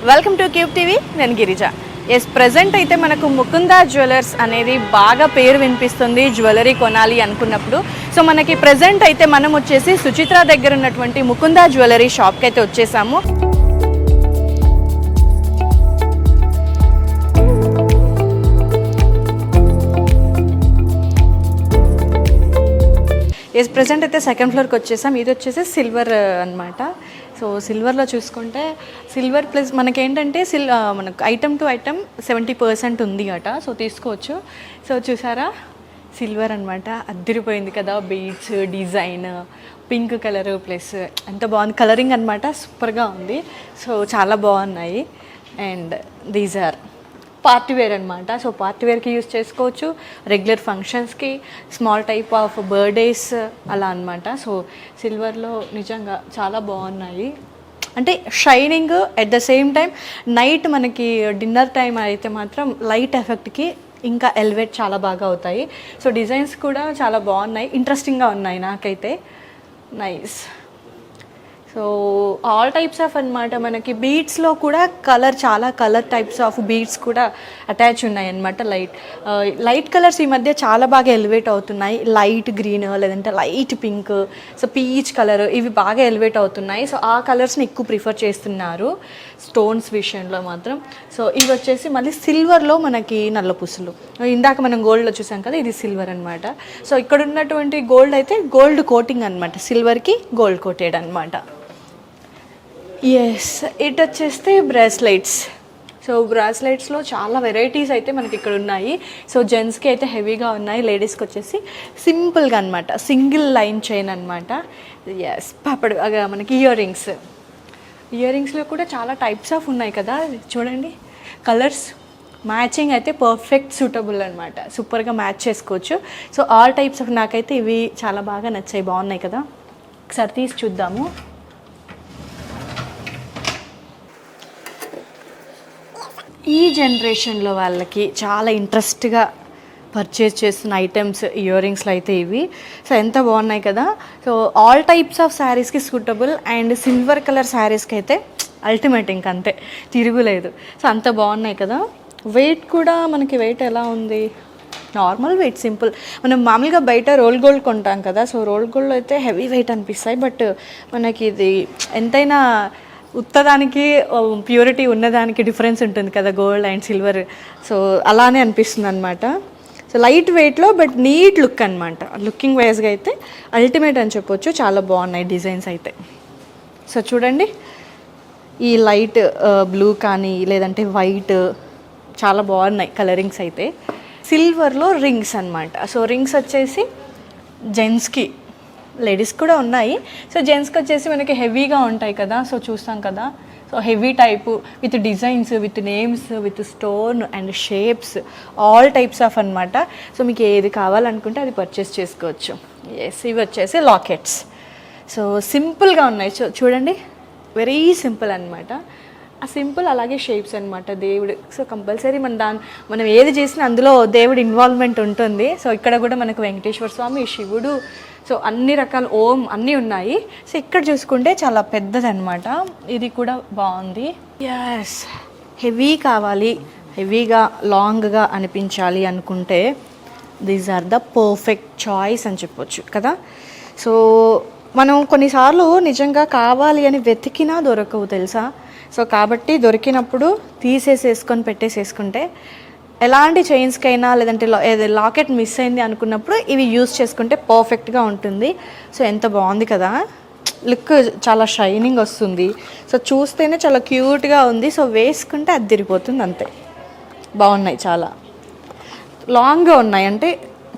Welcome to cube TV. నేను Girija. Present అయితే మనకు ముకుంద జ్యువెలర్స్ అనేది బాగా పేరు వినిపిస్తుంది జ్యువెలరీ కొనాలి అనుకున్నప్పుడు. సో మనకి ప్రెజెంట్ అయితే మనం వచ్చేసి సుచిత్ర దగ్గర ఉన్నటువంటి ముకుంద జ్యువెలరీ షాప్కి అయితే వచ్చేసాము. ప్రెజెంట్ అయితే సెకండ్ ఫ్లోర్కి వచ్చేసాం. ఇది వచ్చేసి సిల్వర్ అనమాట. సో సిల్వర్లో చూసుకుంటే సిల్వర్ ప్లస్ మనకేంటంటే మనకు ఐటమ్ టు ఐటమ్ 70% ఉంది అట. సో తీసుకోవచ్చు. సో చూసారా సిల్వర్ అనమాట, అద్దరిపోయింది కదా. Beads design pink colour plus ఎంత బాగుంది కలరింగ్ అనమాట, సూపర్గా ఉంది. సో చాలా బాగున్నాయి. And these are party wear అనమాట. సో పార్టీ వేర్కి యూస్ చేసుకోవచ్చు, రెగ్యులర్ ఫంక్షన్స్కి, స్మాల్ టైప్ ఆఫ్ బర్త్డేస్ అలా అనమాట. సో సిల్వర్లో నిజంగా చాలా బాగున్నాయి. అంటే shining at the same time night మనకి డిన్నర్ టైం అయితే మాత్రం లైట్ ఎఫెక్ట్కి ఇంకా ఎలివేట్ చాలా బాగా అవుతాయి. సో డిజైన్స్ కూడా చాలా బాగున్నాయి, ఇంట్రెస్టింగ్గా ఉన్నాయి నాకైతే. Nice. So all types of అనమాట. మనకి బీడ్స్లో కూడా చాలా కలర్ టైప్స్ ఆఫ్ బీడ్స్ కూడా అటాచ్ ఉన్నాయి అనమాట. లైట్ కలర్స్ ఈ మధ్య చాలా బాగా ఎలివేట్ అవుతున్నాయి. లైట్ గ్రీన్ లేదంటే light pink, so peach colour, ఇవి బాగా ఎలివేట్ అవుతున్నాయి. సో ఆ కలర్స్ని ఎక్కువ ప్రిఫర్ చేస్తున్నారు స్టోన్స్ విషయంలో మాత్రం. సో ఇవి వచ్చేసి మళ్ళీ సిల్వర్లో మనకి నల్ల పూసలు. ఇందాక మనం గోల్డ్లో చూసాం కదా, ఇది సిల్వర్ అనమాట. సో ఇక్కడ ఉన్నటువంటి గోల్డ్ అయితే గోల్డ్ కోటింగ్ అనమాట, సిల్వర్కి గోల్డ్ కోటెడ్ అనమాట. ఇటు వచ్చేస్తే బ్రాస్లెట్స్. సో బ్రాస్లెట్స్లో చాలా వెరైటీస్ అయితే మనకి ఇక్కడ ఉన్నాయి. సో జెంట్స్కి అయితే హెవీగా ఉన్నాయి, లేడీస్కి వచ్చేసి సింపుల్గా అనమాట, సింగిల్ లైన్ చైన్ అనమాట. పాపడు మనకి ఇయర్ రింగ్స్లో కూడా చాలా టైప్స్ ఆఫ్ ఉన్నాయి కదా. చూడండి కలర్స్ మ్యాచింగ్ అయితే పర్ఫెక్ట్ సూటబుల్ అనమాట, సూపర్గా మ్యాచ్ చేసుకోవచ్చు. సో ఆల్ టైప్స్ ఆఫ్ నాకైతే ఇవి చాలా బాగా నచ్చాయి, బాగున్నాయి కదా. ఒకసారి తీసి చూద్దాము. ఈ జనరేషన్లో వాళ్ళకి చాలా ఇంట్రెస్ట్గా పర్చేస్ చేస్తున్న ఐటమ్స్ ఇయర్ రింగ్స్లో అయితే ఇవి. సో ఎంత బాగున్నాయి కదా. సో ఆల్ టైప్స్ ఆఫ్ శారీస్కి సూటబుల్. అండ్ సిల్వర్ కలర్ శారీస్కి అయితే అల్టిమేట్, ఇంక అంతే, తిరుగులేదు. సో అంత బాగున్నాయి కదా. వెయిట్ కూడా మనకి వెయిట్ ఎలా ఉంది, నార్మల్ వెయిట్, సింపుల్. మనం మామూలుగా బయట రోల్ గోల్డ్ కొంటాం కదా. సో రోల్ గోల్డ్ అయితే హెవీ వెయిట్ అనిపిస్తాయి, బట్ మనకి ఇది ఎంతైనా ఉత్తదానికి ప్యూరిటీ ఉన్నదానికి డిఫరెన్స్ ఉంటుంది కదా, గోల్డ్ అండ్ సిల్వర్. సో అలానే అనిపిస్తుంది అనమాట. సో లైట్ వెయిట్లో బట్ నీట్ లుక్ అనమాట. లుకింగ్ వైజ్గా అయితే అల్టిమేట్ అని చెప్పొచ్చు. చాలా బాగున్నాయి డిజైన్స్ అయితే. సో చూడండి, ఈ లైట్ బ్లూ కానీ లేదంటే వైట్ చాలా బాగున్నాయి కలరింగ్స్ అయితే. సిల్వర్లో రింగ్స్ అనమాట. సో రింగ్స్ వచ్చేసి జెంట్స్కి, లేడీస్ కూడా ఉన్నాయి. సో జెంట్స్కి వచ్చేసి మనకి హెవీగా ఉంటాయి కదా. సో చూస్తాం కదా, so heavy type with designs, with names, with stone and shapes, all types of అనమాట. సో మీకు ఏది కావాలనుకుంటే అది పర్చేస్ చేసుకోవచ్చు. ఇవి వచ్చేసి లాకెట్స్. సో సింపుల్గా ఉన్నాయి. చూడండి, వెరీ సింపుల్ అనమాట. ఆ సింపుల్ అలాగే షేప్స్ అనమాట, దేవుడు. సో కంపల్సరీ మనం ఏది చేసినా అందులో దేవుడు ఇన్వాల్వ్మెంట్ ఉంటుంది. సో ఇక్కడ కూడా మనకు వెంకటేశ్వర స్వామి, శివుడు, సో అన్ని రకాల ఓం అన్నీ ఉన్నాయి. సో ఇక్కడ చూసుకుంటే చాలా పెద్దదన్నమాట. ఇది కూడా బాగుంది. హెవీ కావాలి, హెవీగా లాంగ్గా అనిపించాలి అనుకుంటే these are the perfect choice అని చెప్పొచ్చు కదా. సో మనం కొన్నిసార్లు నిజంగా కావాలి అని వెతికినా దొరకవు తెలుసా. సో కాబట్టి దొరికినప్పుడు తీసేసేసుకొని పెట్టేసేసుకుంటే ఎలాంటి చైన్స్కైనా లేదంటే లాకెట్ మిస్ అయింది అనుకున్నప్పుడు ఇవి యూస్ చేసుకుంటే పర్ఫెక్ట్గా ఉంటుంది. సో ఎంత బాగుంది కదా, లుక్ చాలా షైనింగ్ వస్తుంది. సో చూస్తేనే చాలా క్యూట్గా ఉంది. సో వేసుకుంటే అద్దరిపోతుంది, అంతే. బాగున్నాయి, చాలా లాంగ్గా ఉన్నాయి. అంటే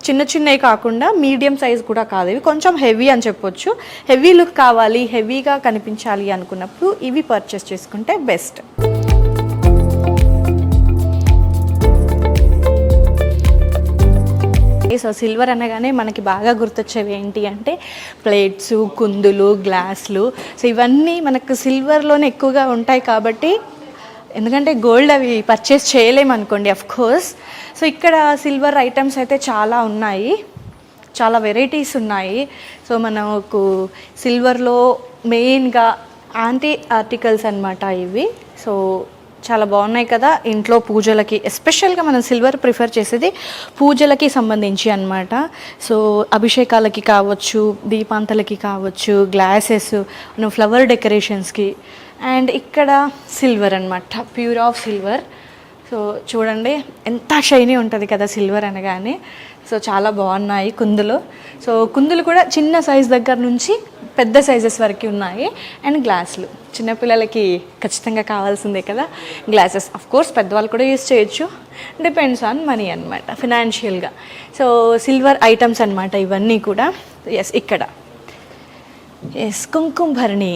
చిన్నవి కాకుండా మీడియం సైజ్ కూడా కాదు, ఇవి కొంచెం హెవీ అని చెప్పొచ్చు. హెవీ లుక్ కావాలి, హెవీగా కనిపించాలి అనుకున్నప్పుడు ఇవి పర్చేస్ చేసుకుంటే బెస్ట్. సో సిల్వర్ అనగానే మనకి బాగా గుర్తొచ్చేవి ఏంటి అంటే ప్లేట్స్, కుందులు, గ్లాసులు. సో ఇవన్నీ మనకు సిల్వర్లోనే ఎక్కువగా ఉంటాయి కాబట్టి, ఎందుకంటే గోల్డ్ అవి పర్చేస్ చేయలేమనుకోండి అఫ్కోర్స్. సో ఇక్కడ సిల్వర్ ఐటమ్స్ అయితే చాలా ఉన్నాయి, చాలా వెరైటీస్ ఉన్నాయి. సో మనకు సిల్వర్లో మెయిన్గా యాంటీ ఆర్టికల్స్ అనమాట ఇవి. సో చాలా బాగున్నాయి కదా. ఇంట్లో పూజలకి ఎస్పెషల్గా మనం సిల్వర్ ప్రిఫర్ చేసేది పూజలకి సంబంధించి అన్నమాట. సో అభిషేకాలకి కావచ్చు, దీపాంతలకి కావచ్చు, గ్లాసెస్, ఫ్లవర్ డెకరేషన్స్కి. అండ్ ఇక్కడ సిల్వర్ అన్నమాట, ప్యూర్ ఆఫ్ సిల్వర్. సో చూడండి ఎంత షైనీ ఉంటుంది కదా సిల్వర్ అనగానే. సో చాలా బాగున్నాయి కుందులు. సో కుందులు కూడా చిన్న సైజ్ దగ్గర నుంచి పెద్ద సైజెస్ వరకు ఉన్నాయి. అండ్ గ్లాసులు చిన్నపిల్లలకి ఖచ్చితంగా కావాల్సిందే కదా గ్లాసెస్. అఫ్ కోర్స్ పెద్దవాళ్ళు కూడా యూస్ చేయొచ్చు, డిపెండ్స్ ఆన్ మనీ అనమాట, ఫినాన్షియల్గా. సో సిల్వర్ ఐటమ్స్ అనమాట ఇవన్నీ కూడా. ఇక్కడ కుంకుమ భరణి,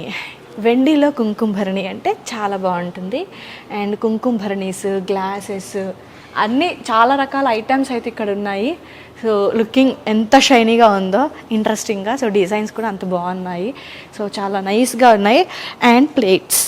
వెండిలో కుంకుమ భరణి అంటే చాలా బాగుంటుంది. అండ్ కుంకుమ భరణీస్, గ్లాసెస్ అన్నీ చాలా రకాల ఐటమ్స్ అయితే ఇక్కడ ఉన్నాయి. సో లుకింగ్ ఎంత షైనీగా ఉందో, ఇంట్రెస్టింగ్గా. సో డిజైన్స్ కూడా అంత బాగున్నాయి. సో చాలా నైస్గా ఉన్నాయి. అండ్ ప్లేట్స్,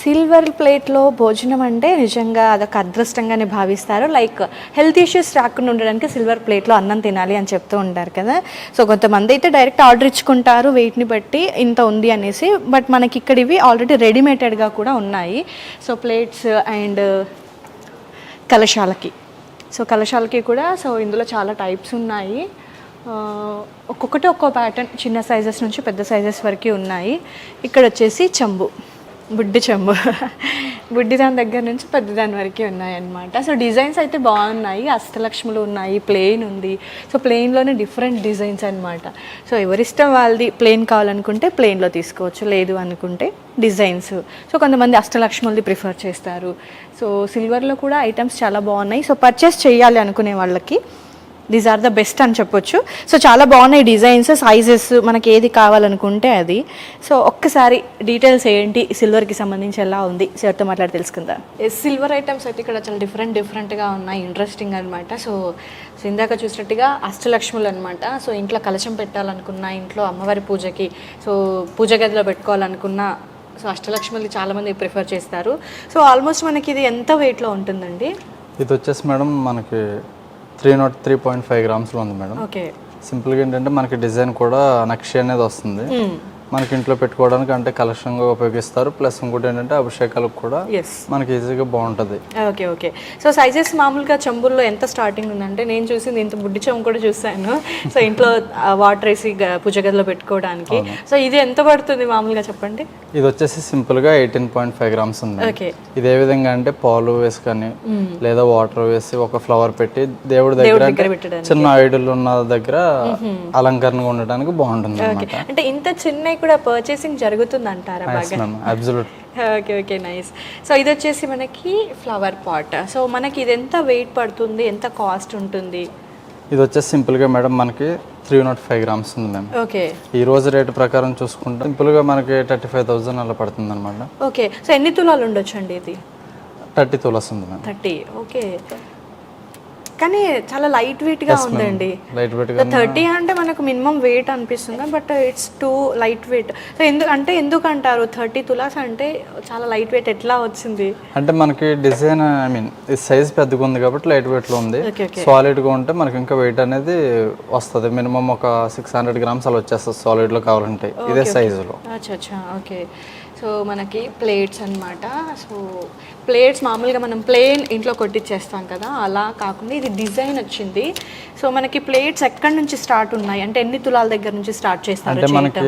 సిల్వర్ ప్లేట్లో భోజనం అంటే నిజంగా అదొక అదృష్టంగానే భావిస్తారు. లైక్ హెల్త్ ఇష్యూస్ రాకుండా ఉండడానికి సిల్వర్ ప్లేట్లో అన్నం తినాలి అని చెప్తూ ఉంటారు కదా. సో కొంతమంది అయితే డైరెక్ట్ ఆర్డర్ ఇచ్చుకుంటారు వెయిట్ని బట్టి ఇంత ఉంది అనేసి. బట్ మనకి ఇక్కడ ఇవి ఆల్రెడీ రెడీమేడెడ్గా కూడా ఉన్నాయి. సో ప్లేట్స్ అండ్ కలశాలకి, సో కలశాలకి కూడా సో ఇందులో చాలా టైప్స్ ఉన్నాయి. ఒక్కొక్కటి ఒక్కో ప్యాటర్న్, చిన్న సైజెస్ నుంచి పెద్ద సైజెస్ వరకు ఉన్నాయి. ఇక్కడ వచ్చేసి చెంబు, బుడ్డి చెంబు, బుడ్డి దాని దగ్గర నుంచి పెద్ద దాని వరకు ఉన్నాయన్నమాట. సో డిజైన్స్ అయితే బాగున్నాయి. అష్టలక్ష్ములు ఉన్నాయి, ప్లెయిన్ ఉంది. సో ప్లెయిన్లోనే డిఫరెంట్ డిజైన్స్ అనమాట. సో ఎవరిష్టం వాళ్ళది, ప్లెయిన్ కావాలనుకుంటే ప్లెయిన్లో తీసుకోవచ్చు, లేదు అనుకుంటే డిజైన్స్. సో కొంతమంది అష్టలక్ష్ములది ప్రిఫర్ చేస్తారు. సో సిల్వర్లో కూడా ఐటమ్స్ చాలా బాగున్నాయి. సో పర్చేస్ చేయాలి అనుకునే వాళ్ళకి దీస్ ఆర్ ద బెస్ట్ అని చెప్పొచ్చు. సో చాలా బాగున్నాయి డిజైన్స్, సైజెస్, మనకి ఏది కావాలనుకుంటే అది. సో ఒక్కసారి డీటెయిల్స్ ఏంటి సిల్వర్కి సంబంధించి ఎలా ఉంది సార్తో మాట్లాడి తెలుసుకుందాం. సిల్వర్ ఐటమ్స్ అయితే ఇక్కడ చాలా డిఫరెంట్గా ఉన్నాయి, ఇంట్రెస్టింగ్ అనమాట. సో ఇందాక చూసినట్టుగా అష్టలక్ష్ములు అనమాట. సో ఇంట్లో కలశం పెట్టాలనుకున్నా, ఇంట్లో అమ్మవారి పూజకి, సో పూజ గదిలో పెట్టుకోవాలనుకున్నా, సో అష్టలక్ష్ములు చాలామంది ప్రిఫర్ చేస్తారు. సో ఆల్మోస్ట్ మనకి ఇది ఎంత వెయిట్లో ఉంటుందండి? ఇది వచ్చేసి మేడం మనకి 303.5 గ్రామ్స్లో ఉంది మేడం. ఓకే. సింపుల్గా ఏంటంటే మనకి డిజైన్ కూడా నక్షి అనేది వస్తుంది. మనకి ఇంట్లో పెట్టుకోవడానికి అంటే కలెక్షన్గా ఉపయోగిస్తారు. ప్లస్ ఇంకోటి ఏంటంటే అభిషేకాలకు కూడా మనకి ఈజీగా బాగుంటుంది. ఓకే. సో సైజెస్ మామూలుగా చెంబుల్లో ఎంత స్టార్టింగ్ ఉందంటే, నేను చూసింది ఇంత బుడ్డి చెంబు కూడా చూసాను. సో ఇంట్లో వాటర్ వేసి పూజ గదిలో పెట్టుకోవడానికి. సో ఇది ఎంత పడుతుంది మామూలుగా చెప్పండి? ఇది వచ్చేసి సింపుల్గా 18.5 గ్రామ్స్ ఉంది. ఇది ఏ విధంగా అంటే పాలు వేసుకొని లేదా వాటర్ వేసి ఒక ఫ్లవర్ పెట్టి దేవుడి దగ్గర, చిన్న ఐడల్ ఉన్న దగ్గర అలంకరణగా ఉండడానికి బాగుంటుంది. అంటే ఇంత చిన్న కూడా పర్చేసింగ్ జరుగుతుంది అంటారా? Okay, nice. సో ఇది వచ్చేసి మనకి ఫ్లవర్ పాట్. సో మనకి ఇది ఎంత వెయిట్ పడుతుంది, ఎంత కాస్ట్ ఉంటుంది? ఇది వచ్చేసి సింపుల్గా మేడం మనకి 305 గ్రామ్స్ ఉంది మ్యామ్. ఓకే. ఈ రోజు రేటు ప్రకారం చూసుకుంటే సింపుల్గా మనకి 35,000 అలా పడుతుంది అనమాట. ఓకే. సో ఎన్ని తులాలు ఉండొచ్చు అండి ఇది? 30 తులాస్ ఉంది మ్యామ్. 30. ఓకే. కానీ చాలా లైట్ వెయిట్గా ఉందండి. లైట్ వెయిట్ 30 అంటే మనకు మినిమం వెయిట్ అనిపిస్తుంది, but it's two light weight. So ఎందుకు అంటారు 30 తులాస్ అంటే చాలా లైట్ వెయిట్ ఎట్లా వచ్చింది? అంటే మనకి డిజైన్ ఐ మీన్ ఈ సైజ్ పెద్దగా ఉంది కాబట్టి లైట్ వెయిట్లో ఉంది. సాలిడ్గా ఉంటే మనకి ఇంకా వెయిట్ అనేది వస్తుంది. మినిమం ఒక 600 గ్రామ్స్ అలా వచ్చేస్తుంది సాలిడ్లో కావాలంటే ఇదే సైజులో. అచ్చా. ఓకే. సో మనకి ప్లేట్స్ అన్నమాట. సో ప్లేట్స్ మామూలుగా మనం ప్లేన్ ఇంట్లో కొట్టించేస్తాం కదా, అలా కాకుండా ఇది డిజైన్ వచ్చింది. సో మనకి ప్లేట్స్ ఎక్కడి నుంచి స్టార్ట్ ఉన్నాయి అంటే ఎన్ని తులాల దగ్గర నుంచి స్టార్ట్ చేస్తారు? అంటే మనకి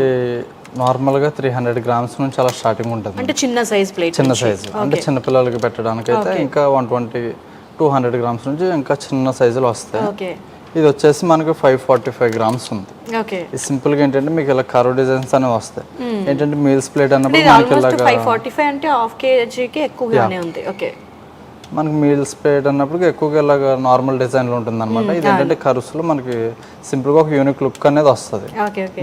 నార్మల్గా 300 గ్రామ్స్ నుంచి అలా స్టార్టింగ్ ఉంటుంది. అంటే చిన్న సైజ్ ప్లేట్, చిన్న సైజు అంటే చిన్న పిల్లలకి పెట్టడానికి అయితే ఇంకా 120-200 గ్రామ్స్ నుంచి ఇంకా చిన్న సైజులు వస్తాయి. ఓకే. ఇది వచ్చేసి మనకి 545 గ్రామ్స్ ఉంది. ఓకే. ఇది సింపుల్ గా ఏంటంటే మీకు ఇలా కర్వ్ డిజైన్స్ అనేవి వస్తాయి. ఏంటంటే మీల్స్ ప్లేట్ అన్నప్పుడు మనకి ఇలాగా 545 అంటే హాఫ్ కేజీకి ఎక్కువగానే ఉంది. ఓకే. మనకి మీల్స్ ప్లేట్ అన్నప్పుడు ఎక్కువగా ఇలాగా నార్మల్ డిజైన్లో ఉంటుంది అనమాట. ఇది ఏంటంటే కర్వ్స్లో మనకి సింపుల్గా ఒక యూనిక్ లుక్ అనేది వస్తుంది.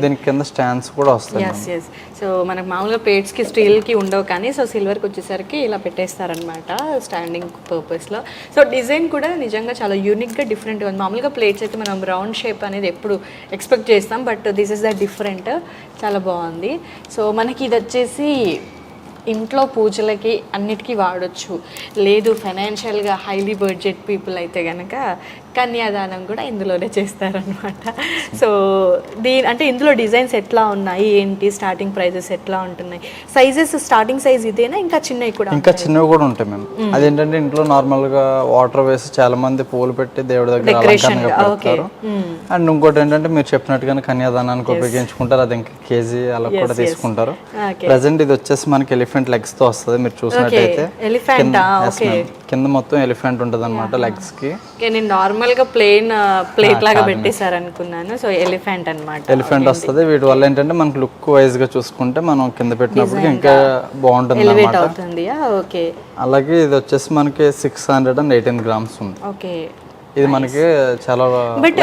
దీనికి కింద స్టాండ్స్ కూడా వస్తాయి. సో మనకు మామూలుగా ప్లేట్స్కి స్టీల్కి ఉండవు, కానీ సో సిల్వర్కి వచ్చేసరికి ఇలా పెట్టేస్తారనమాట స్టాండింగ్ పర్పస్లో. సో డిజైన్ కూడా నిజంగా చాలా యూనిక్గా డిఫరెంట్గా ఉంది. మామూలుగా ప్లేట్స్ అయితే మనం రౌండ్ షేప్ అనేది ఎప్పుడు ఎక్స్పెక్ట్ చేస్తాం, but this is the different, చాలా బాగుంది. సో మనకి ఇది వచ్చేసి ఇంట్లో పూజలకి అన్నిటికీ వాడొచ్చు, లేదు ఫైనాన్షియల్గా హైలీ బడ్జెట్ పీపుల్ అయితే కనుక కన్యాదానం కూడా ఇందులోనే చేస్తారనమాట. సో అంటే ఇందులో డిజైన్స్ ఎట్లా ఉన్నాయి ఏంటి, స్టార్టింగ్ ప్రైజెస్ ఎట్లా ఉంటున్నాయి, సైజెస్ స్టార్టింగ్ సైజ్ ఇదేనా ఇంకా చిన్నవి కూడా? ఇంకా చిన్నవి కూడా ఉంటాయి మేము. అదేంటంటే ఇంట్లో నార్మల్గా వాటర్ వేసి చాలా మంది పూలు పెట్టి దేవుడి దగ్గర అలంకరణగా పెడతారు. అండ్ ఇంకోటి ఏంటంటే మీరు చెప్పినట్టుగానే కన్యాదానానికి ఉపయోగించుకుంటారు, అది ఇంకా కేజీ అలా కూడా తీసుకుంటారు. ప్రజెంట్ ఇది వచ్చేసి మనకి ఎలిఫెంట్ లెగ్స్ తో వస్తుంది. మీరు చూసినట్టయితే కింద మొత్తం ఎలిఫెంట్ ఉంటుంది అనమాట లెగ్స్ కి. నేను నార్మల్ గా ప్లేట్ లాగా పెట్టేశారు అనుకున్నాను. సో ఎలిఫెంట్ అన్నమాట, ఎలిఫెంట్ వస్తుంది. వీటి వల్ల ఏంటంటే మనకు లుక్ వైజ్ గా చూసుకుంటే మనం కింద పెట్టినప్పుడు ఇంకా బాగుంటుంది అన్నమాట. అలాగే ఇది వచ్చేసి మనకి 618 గ్రామ్స్ ఉంది. ఓకే, ఇది మనకి చాలా బట్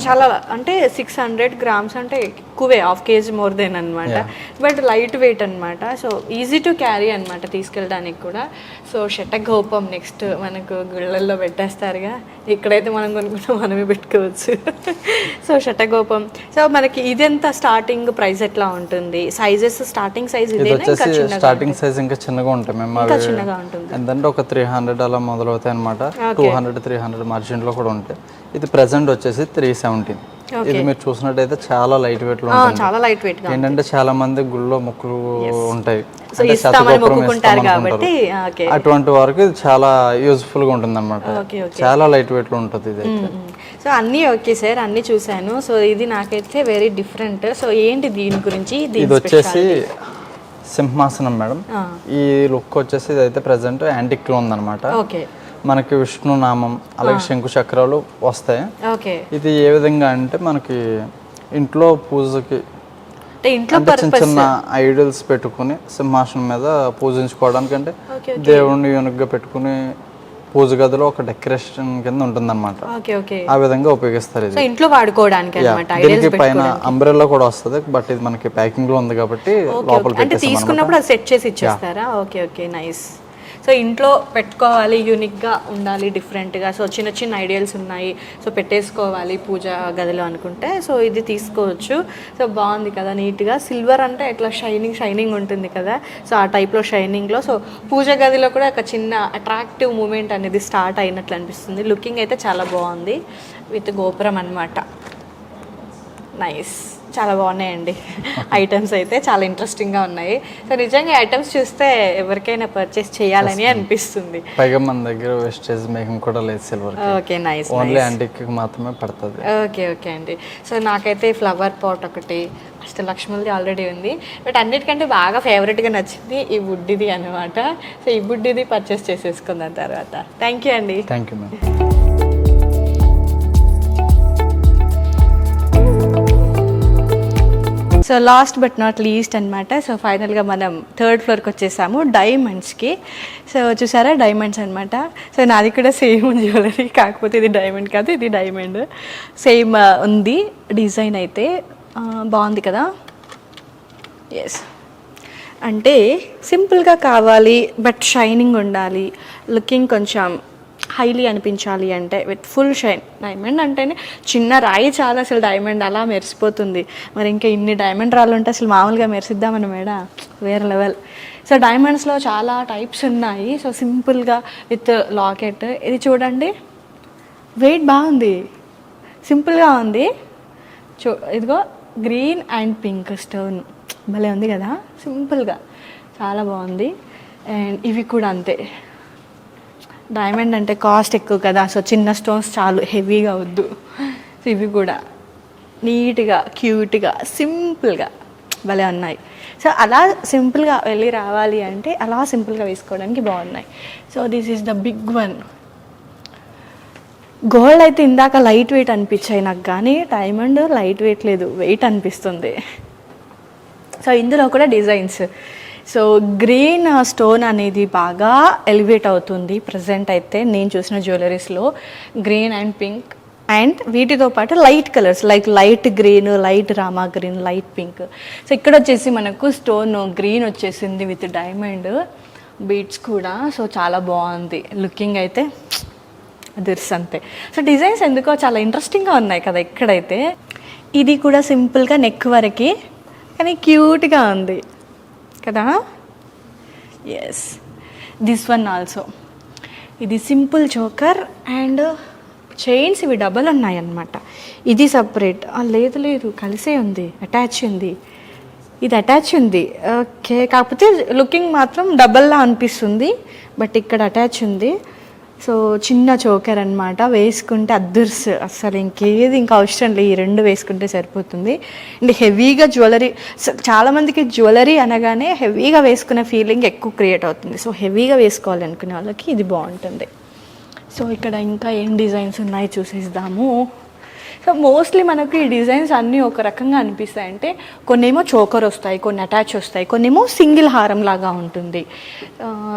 చాలా అంటే 600 గ్రామ్స్ అంటే ఎక్కువే, హాఫ్ కేజీ మోర్ దెన్ అనమాట. బట్ లైట్ వెయిట్ అనమాట. సో ఈజీ టు క్యారీ అనమాట తీసుకెళ్ళడానికి కూడా. సో షటగోపం నెక్స్ట్ మనకు గుళ్ళల్లో పెట్టేస్తారుగా, ఇక్కడైతే మనం కొనుక్కుంటాం, మనమే పెట్టుకోవచ్చు. సో షటగోపం. సో మనకి ఇదెంత స్టార్టింగ్ ప్రైస్ ఎట్లా ఉంటుంది? Sizes starting size starting size ఇంకా చిన్నగా ఉంటాయి మేము, చిన్నగా ఉంటుంది. ఎందుకంటే ఒక 300 అలా మొదలవుతాయి అనమాట. 200-300 మార్జిన్ లో కూడా ఉంటాయి. ఇది ప్రెసెంట్ వచ్చేసి 317. ఇది మీరు చూసినట్టయితే చాలా లైట్ వెయిట్ లో ఉంటుంది. చాలా లైట్ వెయిట్ ఏంటంటే చాలా మంది గుళ్ళో మొక్కులు ఉంటాయి, అటువంటి వారికి చాలా యూజ్ఫుల్ గా ఉంటుంది అనమాట. చాలా లైట్ వెయిట్ లో ఉంటుంది ఇది. సో అన్నీ ఓకే సార్, అన్నీ చూసాను. సో ఇది నాకైతే వెరీ డిఫరెంట్. సో ఏంటి దీని గురించి? ఇది వచ్చేసి సింహాసనం మేడం. ఈ లుక్ వచ్చేసి ఇదైతే ప్రెసెంట్ యాంటిక్ లో ఉందన్నమాట. ఓకే, మనకి విష్ణు నామం అలాగే శంకు చక్రాలు వస్తాయి. ఇది ఏ విధంగా అంటే మనకి ఇంట్లో పూజకి అంటే చిన్న చిన్న ఐడల్స్ పెట్టుకుని సింహాసనం మీద పూజించుకోవడానికి, అంటే దేవుణ్ణి యూనిక్ గా పెట్టుకుని పూజ గదిలో ఒక డెకరేషన్ కింద ఉంటుంది అనమాట. ఆ విధంగా ఉపయోగిస్తారు. ఇది ఇంట్లో వాడుకోవడానికి. దీనికి పైన అంబ్రెల్లా కూడా వస్తుంది, బట్ ఇది మనకి ప్యాకింగ్ లో ఉంది కాబట్టి లోపల తీసుకున్నప్పుడు సెట్ చేసి ఇచ్చేస్తారా? Okay okay, nice. సో ఇంట్లో పెట్టుకోవాలి, యూనిక్గా ఉండాలి, డిఫరెంట్గా. సో చిన్న చిన్న ఐడియల్స్ ఉన్నాయి, సో పెట్టేసుకోవాలి పూజ గదిలో అనుకుంటే సో ఇది తీసుకోవచ్చు. సో బాగుంది కదా, నీట్గా. సిల్వర్ అంటే ఇట్లా షైనింగ్ ఉంటుంది కదా, సో ఆ టైప్లో షైనింగ్లో. సో పూజ గదిలో కూడా ఒక చిన్న అట్రాక్టివ్ మూమెంట్ అనేది స్టార్ట్ అయినట్లు అనిపిస్తుంది. లుకింగ్ అయితే చాలా బాగుంది, విత్ గోపురం అనమాట. నైస్, చాలా బాగున్నాయండి ఐటమ్స్ అయితే, చాలా ఇంట్రెస్టింగ్గా ఉన్నాయి. సో నిజంగా ఐటమ్స్ చూస్తే ఎవరికైనా పర్చేస్ చేయాలని అనిపిస్తుంది. పైగా మన దగ్గర వేస్టేజ్ మేకింగ్ కూడా లేదు silver. Okay, nice. Only antique మాత్రమే పడుతుంది. ఓకే ఓకే అండి. సో నాకైతే ఫ్లవర్ పాట్ ఒకటి అష్టలక్ష్ములది ఆల్రెడీ ఉంది, బట్ అన్నిటికంటే బాగా ఫేవరెట్గా నచ్చింది ఈ వుడ్డిది అనమాట. సో ఈ వుడ్డిది పర్చేస్ చేసేసుకుందాం తర్వాత. థ్యాంక్ యూ అండి. Thank you ma'am. So last but not least అనమాట. సో ఫైనల్గా మనం 3rd ఫ్లోర్కి వచ్చేసాము, డైమండ్స్కి. సో చూసారా, డైమండ్స్ అనమాట. సో నాది కూడా సేమ్ జ్యువెలరీ, కాకపోతే ఇది డైమండ్ కాదు, ఇది డైమండ్. సేమ్ ఉంది డిజైన్ అయితే. బాగుంది కదా. ఎస్, అంటే సింపుల్గా కావాలి బట్ షైనింగ్ ఉండాలి, లుకింగ్ కొంచెం హైలీ అనిపించాలి అంటే విత్ ఫుల్ షైన్. డైమండ్ అంటేనే చిన్న రాయి చాలా, అసలు డైమండ్ అలా మెరిసిపోతుంది. మరి ఇంకా ఇన్ని డైమండ్ రాళ్ళు ఉంటే అసలు మామూలుగా మెరిసిద్దామని మేడ, వేరే లెవెల్. సో డైమండ్స్లో చాలా టైప్స్ ఉన్నాయి. సో సింపుల్గా విత్ లాకెట్. ఇది చూడండి, వెయిట్ బాగుంది, సింపుల్గా ఉంది. ఇదిగో గ్రీన్ అండ్ పింక్ స్టోన్, భలే ఉంది కదా, సింపుల్గా చాలా బాగుంది. అండ్ ఇవి కూడా అంతే. డైమండ్ అంటే కాస్ట్ ఎక్కువ కదా, సో చిన్న స్టోన్స్ చాలు, హెవీగా వద్దు. సో ఇవి కూడా నీట్గా క్యూట్గా సింపుల్గా భలే ఉన్నాయి. సో అలా సింపుల్గా వెళ్ళి రావాలి అంటే అలా సింపుల్గా వేసుకోవడానికి బాగున్నాయి. So this is the big one. Gold అయితే ఇందాక లైట్ వెయిట్ అనిపించాయి నాకు, కానీ డైమండ్ లైట్ వెయిట్ లేదు, వెయిట్ అనిపిస్తుంది. సో ఇందులో కూడా డిజైన్స్. సో గ్రీన్ స్టోన్ అనేది బాగా ఎలివేట్ అవుతుంది ప్రజెంట్ అయితే నేను చూసిన జ్యువెలరీస్లో. గ్రీన్ అండ్ పింక్, అండ్ వీటితో పాటు light colours like light green, light Rama green, light pink. So ఇక్కడ వచ్చేసి మనకు స్టోన్ గ్రీన్ వచ్చేసింది విత్ డైమండ్ బీట్స్ కూడా. సో చాలా బాగుంది లుకింగ్ అయితే, దిర్స్ అంతే. సో డిజైన్స్ ఎందుకో చాలా ఇంట్రెస్టింగ్గా ఉన్నాయి కదా ఇక్కడైతే. ఇది కూడా సింపుల్గా నెక్ వరకు, కానీ క్యూట్గా ఉంది కదా. Yes, this one also. ఇది సింపుల్ చోకర్ అండ్ చైన్స్ ఇవి డబల్ ఉన్నాయి అన్నమాట. ఇది సపరేట్, లేదు కలిసే ఉంది, అటాచ్ ఉంది. ఇది అటాచ్ ఉంది, ఓకే. కాకపోతే లుకింగ్ మాత్రం డబల్లా అనిపిస్తుంది, బట్ ఇక్కడ అటాచ్ ఉంది. సో చిన్న చోకర్ అనమాట, వేసుకుంటే అద్దుర్స్, అసలు ఇంకేది ఇంకా అవసరం లేదు, ఈ రెండు వేసుకుంటే సరిపోతుంది. అండ్ హెవీగా జ్యువెలరీ, చాలామందికి జ్యువెలరీ అనగానే హెవీగా వేసుకునే ఫీలింగ్ ఎక్కువ క్రియేట్ అవుతుంది. సో హెవీగా వేసుకోవాలి అనుకునే వాళ్ళకి ఇది బాగుంటుంది. సో ఇక్కడ ఇంకా ఏం డిజైన్స్ ఉన్నాయి చూసేద్దాము. సో మోస్ట్లీ మనకు ఈ డిజైన్స్ అన్నీ ఒక రకంగా అనిపిస్తాయి. అంటే కొన్నేమో చోకర్ వస్తాయి, కొన్ని అటాచ్ వస్తాయి, కొన్నేమో సింగిల్ హారం లాగా ఉంటుంది.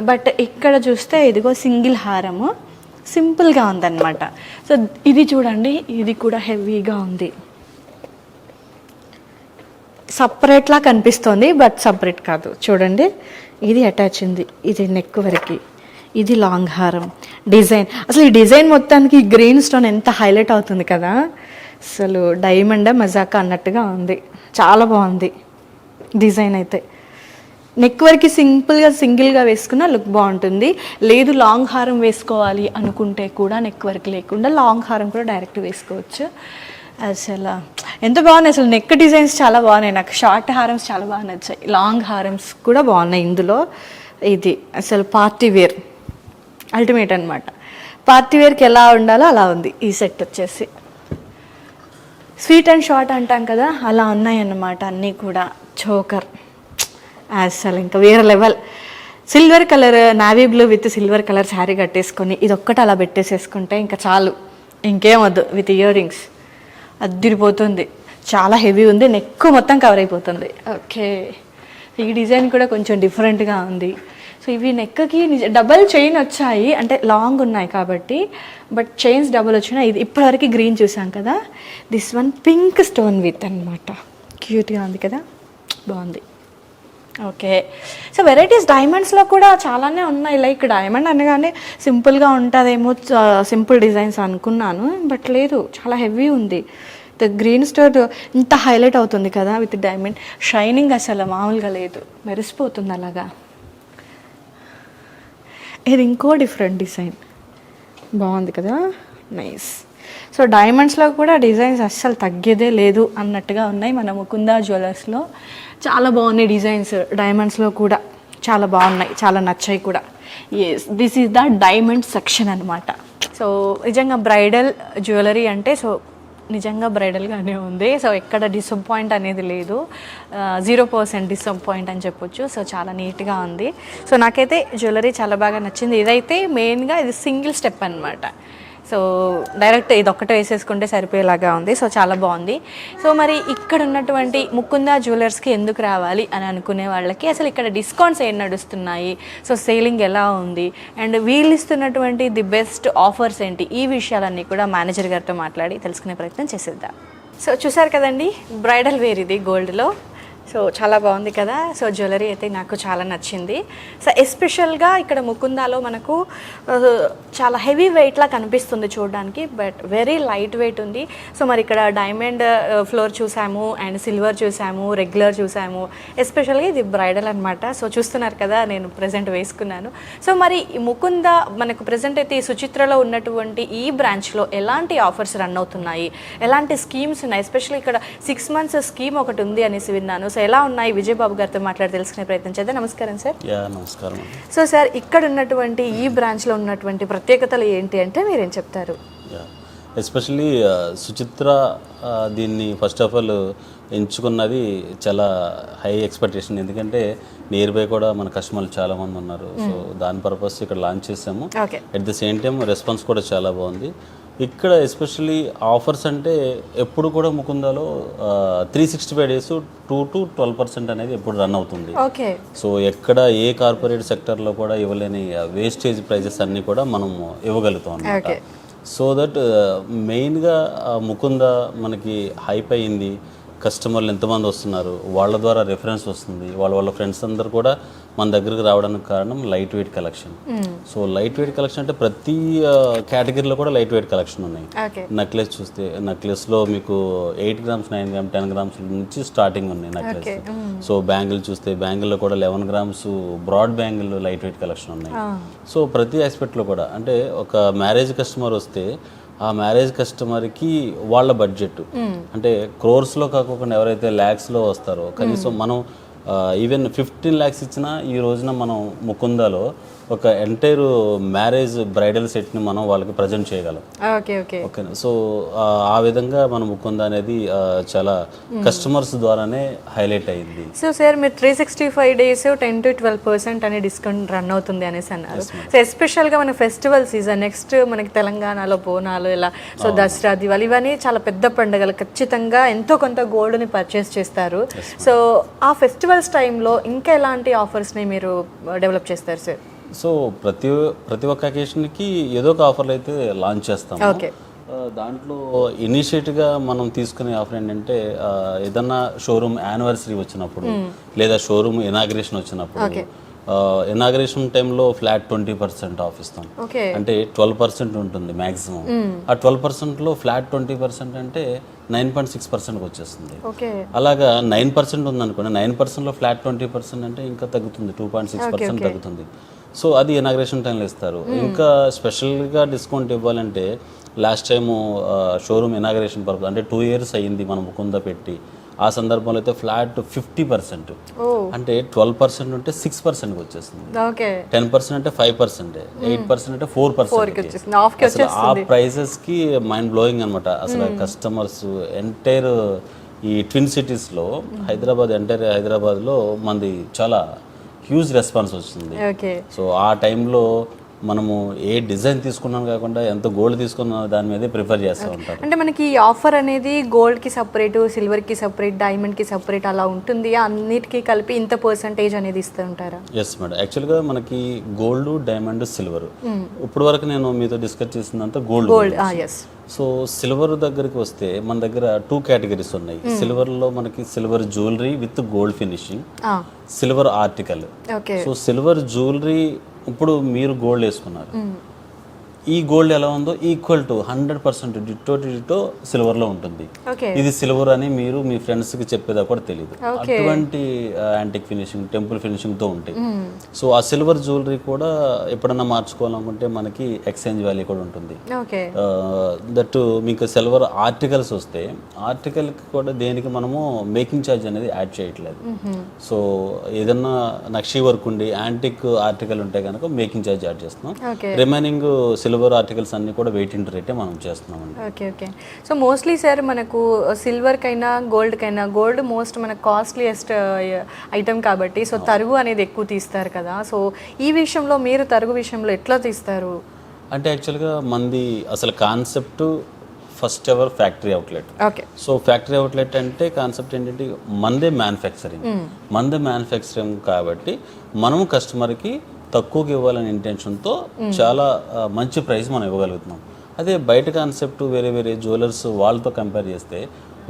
బట్ ఇక్కడ చూస్తే ఇదిగో సింగిల్ హారము సింపుల్గా ఉందన్నమాట. సో ఇది చూడండి, ఇది కూడా హెవీగా ఉంది, సపరేట్లా కనిపిస్తుంది బట్ సపరేట్ కాదు. చూడండి, ఇది అటాచ్ ఉంది, ఇది నెక్ వరకు, ఇది లాంగ్ హారం డిజైన్. అసలు ఈ డిజైన్ మొత్తానికి గ్రీన్ స్టోన్ ఎంత హైలైట్ అవుతుంది కదా, అసలు డైమండ్ మజాకా అన్నట్టుగా ఉంది. చాలా బాగుంది డిజైన్ అయితే. నెక్ వరకు సింగిల్గా వేసుకున్న లుక్ బాగుంటుంది. లేదు లాంగ్ హారం వేసుకోవాలి అనుకుంటే కూడా నెక్ వరకు లేకుండా లాంగ్ హారం కూడా డైరెక్ట్ వేసుకోవచ్చు. అసలు ఎంత బాగున్నాయి, అసలు నెక్ డిజైన్స్ చాలా బాగున్నాయి. నాకు షార్ట్ హారమ్స్ చాలా బాగా నచ్చాయి, లాంగ్ హారమ్స్ కూడా బాగున్నాయి ఇందులో. ఇది అసలు పార్టీ వేర్ అల్టిమేట్ అనమాట. పార్టీ వేర్కి ఎలా ఉండాలో అలా ఉంది ఈ సెట్ వచ్చేసి. స్వీట్ అండ్ షార్ట్ అంటాం కదా, అలా ఉన్నాయన్నమాట అన్నీ కూడా. చోకర్ అసలు ఇంకా వేరే level. Silver colour navy blue with silver colour sari కట్టేసుకొని ఇది ఒక్కటి అలా పెట్టేసేసుకుంటే ఇంకా చాలు, ఇంకేం వద్దు. విత్ ఇయర్ రింగ్స్ అద్దిరిపోతుంది. చాలా హెవీ ఉంది, నెక్ మొత్తం కవర్ అయిపోతుంది. ఓకే, ఈ డిజైన్ కూడా కొంచెం డిఫరెంట్గా ఉంది. సో ఇవి నెక్కి డబల్ చైన్ వచ్చాయి, అంటే లాంగ్ ఉన్నాయి కాబట్టి, బట్ చైన్స్ డబల్ వచ్చినాయి. ఇది ఇప్పటివరకు గ్రీన్ చూసాం కదా, this one pink stone with అనమాట. క్యూట్గా ఉంది కదా, బాగుంది. ఓకే, సో వెరైటీస్ డైమండ్స్లో కూడా చాలానే ఉన్నాయి. లైక్ డైమండ్ అనగానే సింపుల్గా ఉంటుందేమో, సింపుల్ డిజైన్స్ అనుకున్నాను, బట్ లేదు, చాలా హెవీ ఉంది. ద గ్రీన్ స్టోన్ ఇంత హైలైట్ అవుతుంది కదా విత్ డైమండ్. షైనింగ్ అసలు మామూలుగా లేదు, మెరిసిపోతుంది అలాగా. ఇది ఇంకో డిఫరెంట్ డిజైన్, బాగుంది కదా, నైస్. సో డైమండ్స్లో కూడా డిజైన్స్ అస్సలు తగ్గేదే లేదు అన్నట్టుగా ఉన్నాయి మన ముకుందా జ్యువెలర్స్లో. చాలా బాగున్నాయి డిజైన్స్, డైమండ్స్లో కూడా చాలా బాగున్నాయి, చాలా నచ్చాయి కూడా. Yes, this is the diamond section అనమాట. సో నిజంగా బ్రైడల్ జ్యువెలరీ అంటే సో నిజంగా బ్రైడల్గానే ఉంది. సో ఎక్కడ డిసప్పాయింట్ అనేది లేదు, 0% డిసప్పాయింట్ అని చెప్పొచ్చు. సో చాలా నీట్గా ఉంది. సో నాకైతే జ్యువెలరీ చాలా బాగా నచ్చింది. ఇదైతే మెయిన్గా ఇది సింగిల్ స్టెప్ అనమాట. సో డైరెక్ట్ ఇది ఒక్కటే వేసేసుకుంటే సరిపోయేలాగా ఉంది. సో చాలా బాగుంది. సో మరి ఇక్కడ ఉన్నటువంటి ముకుందా జ్యువెలర్స్కి ఎందుకు రావాలి అని అనుకునే వాళ్ళకి అసలు ఇక్కడ డిస్కౌంట్స్ ఏం నడుస్తున్నాయి, సో సేలింగ్ ఎలా ఉంది, అండ్ వీళ్ళు ఇస్తున్నటువంటి ది బెస్ట్ ఆఫర్స్ ఏంటి, ఈ విషయాలన్నీ కూడా మేనేజర్ గారితో మాట్లాడి తెలుసుకునే ప్రయత్నం చేసేద్దాం. సో చూసారు కదండి, బ్రైడల్ వేర్ ఇది గోల్డ్లో. సో చాలా బాగుంది కదా. సో జ్యువెలరీ అయితే నాకు చాలా నచ్చింది. సో ఎస్పెషల్గా ఇక్కడ ముకుందాలో మనకు చాలా హెవీ వెయిట్లా కనిపిస్తుంది చూడడానికి, బట్ వెరీ లైట్ వెయిట్ ఉంది. సో మరి ఇక్కడ డైమండ్ ఫ్లోర్ చూసాము, అండ్ సిల్వర్ చూసాము, రెగ్యులర్ చూసాము. ఎస్పెషల్గా ఇది బ్రైడల్ అనమాట. సో చూస్తున్నారు కదా, నేను ప్రజెంట్ వేసుకున్నాను. సో మరి ఈ ముకుందా మనకు ప్రజెంట్ అయితే ఈ సుచిత్రలో ఉన్నటువంటి ఈ బ్రాంచ్లో ఎలాంటి ఆఫర్స్ రన్ అవుతున్నాయి, ఎలాంటి స్కీమ్స్ ఉన్నాయి, ఎస్పెషల్లీ ఇక్కడ 6 months స్కీమ్ ఒకటి ఉంది అనేసి విన్నాను. సో ఎలా ఉన్నాయి, విజయబాబు గారితో మాట్లాడి తెలుసుకునే ప్రయత్నం చేద్దాం. నమస్కారం సార్. నమస్కారం. సో సార్, ఇక్కడ ఉన్నటువంటి ఈ బ్రాంచ్లో ఉన్నటువంటి ప్రత్యేకతలు ఏంటి అంటే మీరేం చెప్తారు? ఎస్పెషల్లీ సుచిత్ర దీన్ని ఫస్ట్ ఆఫ్ ఆల్ ఎంచుకున్నది చాలా హై ఎక్స్పెక్టేషన్, ఎందుకంటే నియర్ బై కూడా మన కస్టమర్లు చాలామంది ఉన్నారు. సో దాని పర్పస్ ఇక్కడ లాంచ్ చేసాము. At the same time response కూడా చాలా బాగుంది. ఇక్కడ ఎస్పెషల్లీ ఆఫర్స్ అంటే ఎప్పుడు కూడా ముకుందాలో 365 days 2 to 12% అనేది ఎప్పుడు రన్ అవుతుంది. సో ఎక్కడ ఏ కార్పొరేట్ సెక్టర్లో కూడా ఇవ్వలేని వేస్టేజ్ ప్రైజెస్ అన్నీ కూడా మనం ఇవ్వగలుగుతాం అన్నమాట. సో దట్ మెయిన్గా ముకుంద మనకి హైప్ అయింది, కస్టమర్లు ఎంతమంది వస్తున్నారు, వాళ్ళ ద్వారా రెఫరెన్స్ వస్తుంది, వాళ్ళ ఫ్రెండ్స్ అందరు కూడా మన దగ్గరకు రావడానికి కారణం light weight collection. So light weight collection అంటే ప్రతి కేటగిరీలో కూడా లైట్ వెయిట్ కలెక్షన్ ఉన్నాయి. నెక్లెస్ చూస్తే నెక్లెస్లో మీకు 8 గ్రామ్స్ 9 గ్రామ్స్ 10 గ్రామ్స్ నుంచి స్టార్టింగ్ ఉన్నాయి నెక్లెస్. సో బ్యాంగిల్ చూస్తే బ్యాంగిల్లో కూడా 11 grams broad bangle light weight collection ఉన్నాయి. సో ప్రతి ఆస్పెక్ట్లో కూడా అంటే ఒక మ్యారేజ్ కస్టమర్ వస్తే ఆ మ్యారేజ్ కస్టమర్కి వాళ్ళ బడ్జెట్ అంటే క్రోర్స్లో కాకుండా ఎవరైతే ల్యాక్స్లో వస్తారో కనీసం మనం ఈవెన్ 15 lakhs ఇచ్చినా ఈ రోజున మనం ముకుందాలో ఒక ఎంటైర్ మ్యారేజ్ బ్రైడల్ సెట్ని మనం వాళ్ళకి ప్రజెంట్ చేయగలం. ఓకేనా. సో ఆ విధంగా మన ముకుంద అనేది చాలా కస్టమర్స్ ద్వారానే హైలైట్ అయింది. సో సార్ మీరు 365 days 10 to 12% అనే డిస్కౌంట్ రన్ అవుతుంది అనేసి అన్నారు. సో ఎస్పెషల్గా మన ఫెస్టివల్ సీజన్ నెక్స్ట్ మనకి తెలంగాణలో బోనాలు ఇలా సో దసరా దివాళీ ఇవన్నీ చాలా పెద్ద పండుగలు, ఖచ్చితంగా ఎంతో కొంత గోల్డ్ని పర్చేస్ చేస్తారు. సో ఆ ఫెస్టివల్స్ టైంలో ఇంకా ఎలాంటి ఆఫర్స్ని మీరు డెవలప్ చేస్తారు సార్? సో ప్రతి ఒక్క అకేషన్కి ఏదో ఒక ఆఫర్లు అయితే లాంచ్ చేస్తాము. దాంట్లో ఇనిషియేటివ్గా మనం తీసుకునే ఆఫర్ ఏంటంటే ఏదన్నా షోరూమ్ యానివర్సరీ వచ్చినప్పుడు లేదా షోరూమ్ ఇనాగ్రేషన్ వచ్చినప్పుడు ఇనాగ్రేషన్ టైంలో ఫ్లాట్ 20% ఆఫ్ ఇస్తాం. అంటే 12% ఉంటుంది మ్యాక్సిమం. ఆ 12%లో ఫ్లాట్ 20% అంటే 9.6% వచ్చేస్తుంది. అలాగా 9% ఉందనుకోండి, 9%లో ఫ్లాట్ 20% అంటే ఇంకా తగ్గుతుంది, 2.6% తగ్గుతుంది. సో అది ఇనాగ్రేషన్ టైంలో ఇస్తారు. ఇంకా స్పెషల్గా డిస్కౌంట్ ఇవ్వాలంటే last time showroom inauguration purpose అంటే 2 years అయ్యింది మనం ముకుంద పెట్టి, ఆ సందర్భంలో అయితే ఫ్లాట్ 50%, అంటే 12% ఉంటే 6% వచ్చేస్తుంది, 10% అంటే 5%, 8% అంటే 4%. ఆ ప్రైసెస్కి మైండ్ బ్లోయింగ్ అనమాట. అసలు కస్టమర్స్ ఎంటైర్ ఈ ట్విన్ సిటీస్లో ఎంటైర్ హైదరాబాద్లో మనది చాలా హ్యూజ్ రెస్పాన్స్ వచ్చింది. సో ఆ టైంలో మనము ఏ డిజైన్ తీసుకున్నాం కాకుండా ఎంత గోల్డ్ తీసుకున్నా దాని మీదే ప్రిఫర్ చేస్తూ ఉంటారు. అంటే మనకి ఈ ఆఫర్ అనేది గోల్డ్కి సపరేట్, సిల్వర్కి సపరేట్, డైమండ్కి సపరేట్ అలా ఉంటుంది, అన్నిటికీ కలిపి ఇంత పర్సంటేజ్ అనేది ఇస్తూ ఉంటారా? Yes madam. యాక్చువల్గా మనకి గోల్డ్, డైమండ్, సిల్వర్ ఇప్పుడు వరకు నేను మీతో డిస్కస్ చేసిందంతా గోల్డ్. సో సిల్వర్ దగ్గరికి వస్తే మన దగ్గర 2 categories ఉన్నాయి. సిల్వర్లో మనకి silver jewellery with gold finishing, silver article. So silver jewellery ఇప్పుడు మీరు గోల్డ్ వేసుకున్నారు, ఈ గోల్డ్ ఎలా ఉందో ఈక్వల్ టు 100% డిటో సిల్వర్లో ఉంటుంది. ఇది సిల్వర్ అని మీరు మీ ఫ్రెండ్స్కి చెప్పేదా కూడా తెలియదు. అటువంటి యాంటిక్ ఫినిషింగ్, టెంపుల్ ఫినిషింగ్తో ఉంటాయి. సో ఆ సిల్వర్ జ్యువెలరీ కూడా ఎప్పుడన్నా మార్చుకోవాలనుకుంటే మనకి ఎక్స్చేంజ్ వాల్యూ కూడా ఉంటుంది. దట్ మీకు సిల్వర్ ఆర్టికల్స్ వస్తే ఆర్టికల్కి కూడా దేనికి మనము మేకింగ్ ఛార్జ్ అనేది యాడ్ చేయట్లేదు. సో ఏదన్నా నక్షీ వర్క్ ఉండి యాంటిక్ ఆర్టికల్ ఉంటే కనుక మేకింగ్ ఛార్జ్ యాడ్ చేస్తున్నాం. రిమైనింగ్ సిల్వర్ ఆర్టికల్స్ అన్ని కూడా వెయిట్ ఇంటూ రేటే మనం చేస్తున్నామండి. ఓకే. సో మోస్ట్లీ సార్ మనకు సిల్వర్కైనా గోల్డ్కైనా గోల్డ్ మోస్ట్ మనకు కాస్ట్లీయెస్ట్ ఐటమ్ కాబట్టి సో తరుగు అనేది ఎక్కువ తీస్తారు కదా. సో ఈ విషయంలో మీరు తరుగు విషయంలో ఎట్లా తీస్తారు? అంటే యాక్చువల్గా మంది అసలు concept first ever factory outlet. So factory outlet అంటే కాన్సెప్ట్ ఏంటంటే మందే మ్యానుఫ్యాక్చరింగ్ కాబట్టి మనము కస్టమర్కి తక్కువకి ఇవ్వాలనే ఇంటెన్షన్తో చాలా మంచి ప్రైస్ మనం ఇవ్వగలుగుతున్నాం. అదే బయట కాన్సెప్ట్ వేరే జ్యువెలర్స్ వాళ్ళతో కంపేర్ చేస్తే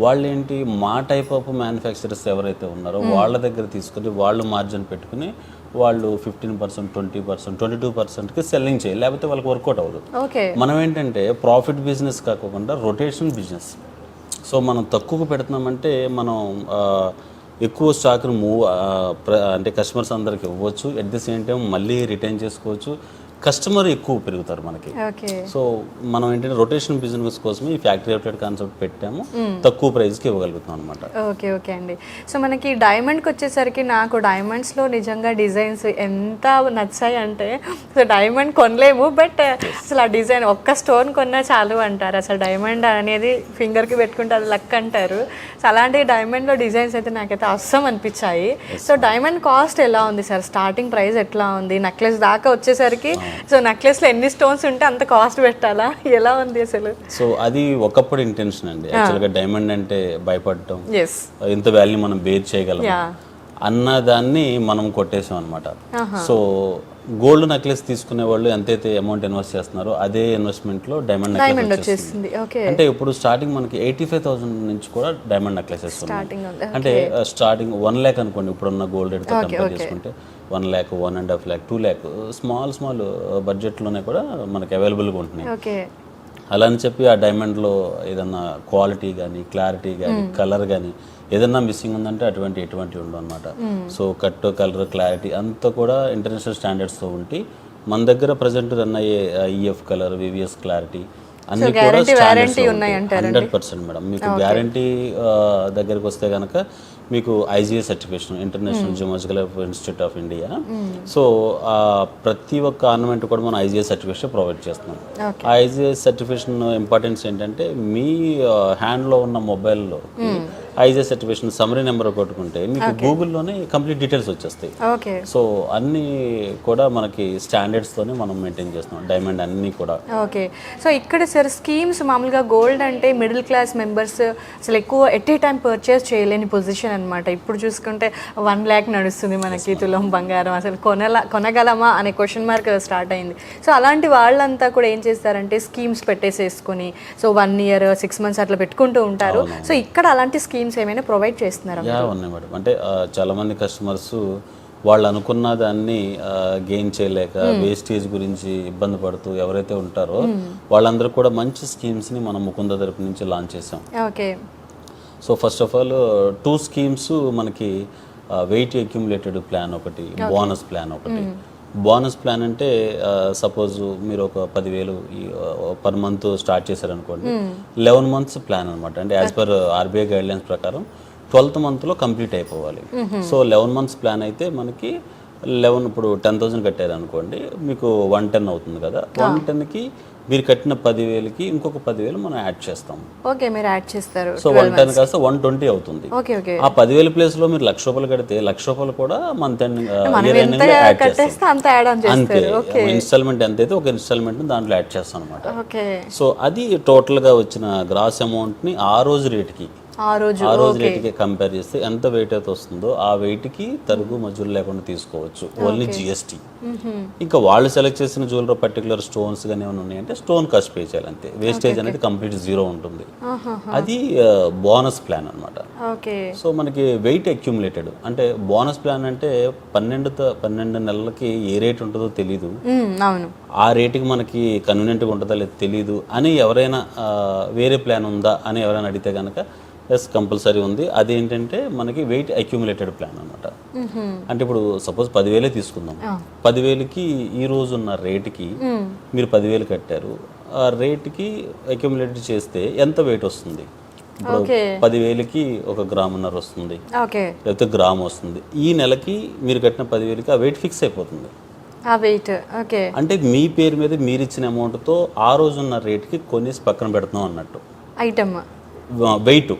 వాళ్ళు ఏంటి మా టైప్ ఆఫ్ మ్యానుఫ్యాక్చరర్స్ ఎవరైతే ఉన్నారో వాళ్ళ దగ్గర తీసుకుని వాళ్ళు మార్జిన్ పెట్టుకుని వాళ్ళు 15%, 20%, 22%కి సెల్లింగ్ చేయాలి, లేకపోతే వాళ్ళకి వర్కౌట్ అవ్వదు. మనం ఏంటంటే ప్రాఫిట్ బిజినెస్ కాకుండా రొటేషన్ బిజినెస్. సో మనం తక్కువకు పెడుతున్నామంటే మనం ఎక్కువ స్టాక్ను అంటే కస్టమర్స్ అందరికి ఇవ్వచ్చు, ఎట్ ది సేమ్ టైం మళ్ళీ రిటైన్ చేసుకోవచ్చు, కస్టమర్ ఎక్కువ పెరుగుతారు మనకి. సో మనం ఏంటంటే రొటేషన్ బిజినెస్ కోసం ఈ ఫ్యాక్టరీ అవుట్లెట్ కాన్సెప్ట్ పెట్టాము, తక్కువ ప్రైస్కి ఇవ్వగలుగుతాం అనమాట. ఓకే అండి. సో మనకి డైమండ్కి వచ్చేసరికి నాకు డైమండ్స్లో నిజంగా డిజైన్స్ ఎంత నచ్చాయి అంటే సో డైమండ్ కొనలేము, బట్ అసలు ఆ డిజైన్ ఒక్క స్టోన్ కొన్నా చాలు అంటారు. అసలు డైమండ్ అనేది ఫింగర్కి పెట్టుకుంటే అది లక్ అంటారు. సో అలాంటి డైమండ్లో డిజైన్స్ అయితే నాకైతే అస్సం అనిపించాయి. సో డైమండ్ కాస్ట్ ఎలా ఉంది సార్? స్టార్టింగ్ ప్రైస్ ఎట్లా ఉంది? నెక్లెస్ దాకా వచ్చేసరికి సో నెక్లెస్లో ఎన్ని స్టోన్స్ ఉంటే అంత కాస్ట్ పెట్టాలా, ఎలా ఉంది అసలు? సో అది ఒకప్పుడు ఇంటెన్షన్ అండి. యాక్చువల్గా డైమండ్ అంటే భయపడటం, ఇంత వాల్యూ మనం బేర్ చేయగలం. అన్నదాన్ని మనం కొట్టేసాం అనమాట. సో గోల్డ్ నెక్లెస్ తీసుకునే వాళ్ళు ఎంతైతే అమౌంట్ ఇన్వెస్ట్ చేస్తున్నారో అదే ఇన్వెస్ట్మెంట్లో డైమండ్ నెక్లెస్ వచ్చేస్తుంది. అంటే ఇప్పుడు స్టార్టింగ్ మనకి 85,000 నుంచి కూడా డైమండ్ నెక్లెసెస్ ఉన్నాయి. అంటే స్టార్టింగ్ 1 lakh అనుకోండి, ఇప్పుడున్న గోల్డ్ రేట్తో కంపేర్ చేసుకుంటే 1 lakh, 1.5 lakh, 2 lakh స్మాల్ బడ్జెట్లోనే కూడా మనకి అవైలబుల్గా ఉంటున్నాయి. అలా అని చెప్పి ఆ డైమండ్లో ఏదన్నా క్వాలిటీ కానీ, క్లారిటీ కానీ, కలర్ కానీ ఏదన్నా మిస్సింగ్ ఉందంటే ఎటువంటి ఉండవు అనమాట. సో కట్, కలర్, క్లారిటీ అంతా కూడా ఇంటర్నేషనల్ స్టాండర్డ్స్తో ఉండి మన దగ్గర ప్రజెంట్ రన్ అయ్యే ఈఎఫ్ కలర్, వివిఎస్ క్లారిటీ అన్ని కూడా 100% మేడం. మీకు గ్యారంటీ దగ్గరికి వస్తే కనుక మీకు IGS certification, international geological institute of India. So ప్రతి ఒక్క ఆర్నమెంట్ కూడా మనం ఐజిఎస్ సర్టిఫికేషన్ ప్రొవైడ్ చేస్తున్నాం. ఆ ఐజిఎస్ సర్టిఫికేషన్ ఇంపార్టెన్స్ ఏంటంటే మీ హ్యాండ్లో ఉన్న మొబైల్లో ఐజిఎస్ సర్టిఫికేషన్ సమ్మరీ నెంబర్ కొట్టుకుంటే మీకు గూగుల్లోనే కంప్లీట్ డీటెయిల్స్ వచ్చేస్తాయి. సో అన్నీ కూడా మనకి స్టాండర్డ్స్తోనే మనం మెయింటైన్ చేస్తున్నాం డైమండ్ అన్నీ కూడా. ఓకే. సో ఇక్కడ సార్ స్కీమ్స్ మామూలుగా గోల్డ్ అంటే మిడిల్ క్లాస్ మెంబర్స్ అసలు ఎక్కువ ఎట్ ఏ టైం పర్చేస్ చేయలేని పొజిషన్ అనమాట. ఇప్పుడు చూసుకుంటే 1 lakh నడుస్తుంది మనకి తులం బంగారం, అసలు కొనగలమా అనే క్వశ్చన్ మార్క్ స్టార్ట్ అయింది. సో అలాంటి వాళ్ళంతా కూడా ఏం చేస్తారంటే స్కీమ్స్ పెట్టేసేసుకొని సో 1 year 6 months అట్లా పెట్టుకుంటూ ఉంటారు. సో ఇక్కడ అలాంటి స్కీమ్స్ ఏమైనా ప్రొవైడ్ చేస్తున్నారు? ఉన్నాయి మేడం. అంటే చాలా మంది కస్టమర్స్ వాళ్ళు అనుకున్న దాన్ని గెయిన్ చేయలేక వేస్టేజ్ గురించి ఇబ్బంది పడుతూ ఎవరైతే ఉంటారో వాళ్ళందరూ కూడా మంచి స్కీమ్స్ని మనం ముకుంద తరపు నుంచి లాంచ్ చేసాం. Okay. So first of all 2 schemes మనకి వెయిట్ అక్యుములేటెడ్ ప్లాన్ ఒకటి, బోనస్ ప్లాన్ ఒకటి. బోనస్ ప్లాన్ అంటే సపోజ్ మీరు ఒక 10,000 పర్ మంత్ స్టార్ట్ చేశారనుకోండి, 11 months ప్లాన్ అనమాట. అంటే యాజ్ పర్ ఆర్బీఐ గైడ్లైన్స్ ప్రకారం 12th monthలో కంప్లీట్ అయిపోవాలి. సో 11 months ప్లాన్ అయితే మనకి 11 ఇప్పుడు 10,000 కట్టారు అనుకోండి, మీకు 110 అవుతుంది కదా. 110కి మీరు కట్టిన 10,000కి ఇంకొక 10,000 మనం యాడ్ చేస్తాం. ఓకే, మీరు యాడ్ చేస్తారు. సో 110 కాస్త 120 అవుతుంది. ఆ 10,000 ప్లేస్లో మీరు 1,00,000 రూపాయలు కడితే 1,00,000 రూపాయలు కూడా మంత్ ఎండింగ్ యాడ్ చేస్తాం. అంతే, ఇన్స్టాల్మెంట్ ఎంతైతే ఒక ఇన్స్టాల్మెంట్ దాంట్లో యాడ్ చేస్తాం అనమాట. సో అది టోటల్గా వచ్చిన గ్రాస్ అమౌంట్ని ఆ రోజు రేట్కి కంపేర్ చేస్తే ఎంత వెయిట్ అయితే వస్తుందో ఆ వెయిట్కి తరుగు మజూరు లేకుండా తీసుకోవచ్చు, ఓన్లీ జిఎస్టీ. ఇంకా వాళ్ళు సెలెక్ట్ చేసిన జ్యువెలరీ పర్టికులర్ స్టోన్స్ కానీ ఏమైనా ఉన్నాయంటే స్టోన్ కాస్ట్ పే చేయాలి అంతే. వేస్టేజ్ అనేది కంప్లీట్ 0 ఉంటుంది. అది బోనస్ ప్లాన్ అనమాట. సో మనకి వెయిట్ అక్యుములేటెడ్ అంటే బోనస్ ప్లాన్ అంటే 12 నెలలకి ఏ రేట్ ఉంటుందో తెలీదు, ఆ రేటుకి మనకి కన్వీనియంట్గా ఉంటుందా లేదు తెలీదు అని ఎవరైనా వేరే ప్లాన్ ఉందా అని ఎవరైనా అడిగితే కనుక ఎస్, కంపల్సరీ ఉంది. అదేంటంటే మనకి వెయిట్ అక్యుములేటెడ్ ప్లాన్ అనమాట. అంటే ఇప్పుడు సపోజ్ 10,000 తీసుకుందాం, 10,000కి ఈ రోజు ఉన్న రేటుకి మీరు 10,000 కట్టారు, ఆ రేటుకి అక్యుములేట్ చేస్తే ఎంత వెయిట్ వస్తుంది? ఇప్పుడు 10,000కి 1 గ్రామున్నర వస్తుంది, లేకపోతే గ్రామ్ వస్తుంది. ఈ నెలకి మీరు కట్టిన 10,000కి ఆ వెయిట్ ఫిక్స్ అయిపోతుంది. అంటే మీ పేరు మీద మీరు ఇచ్చిన అమౌంట్తో ఆ రోజు ఉన్న రేట్కి కొనేసి పక్కన పెడుతున్నాం అన్నట్టు. Item wait.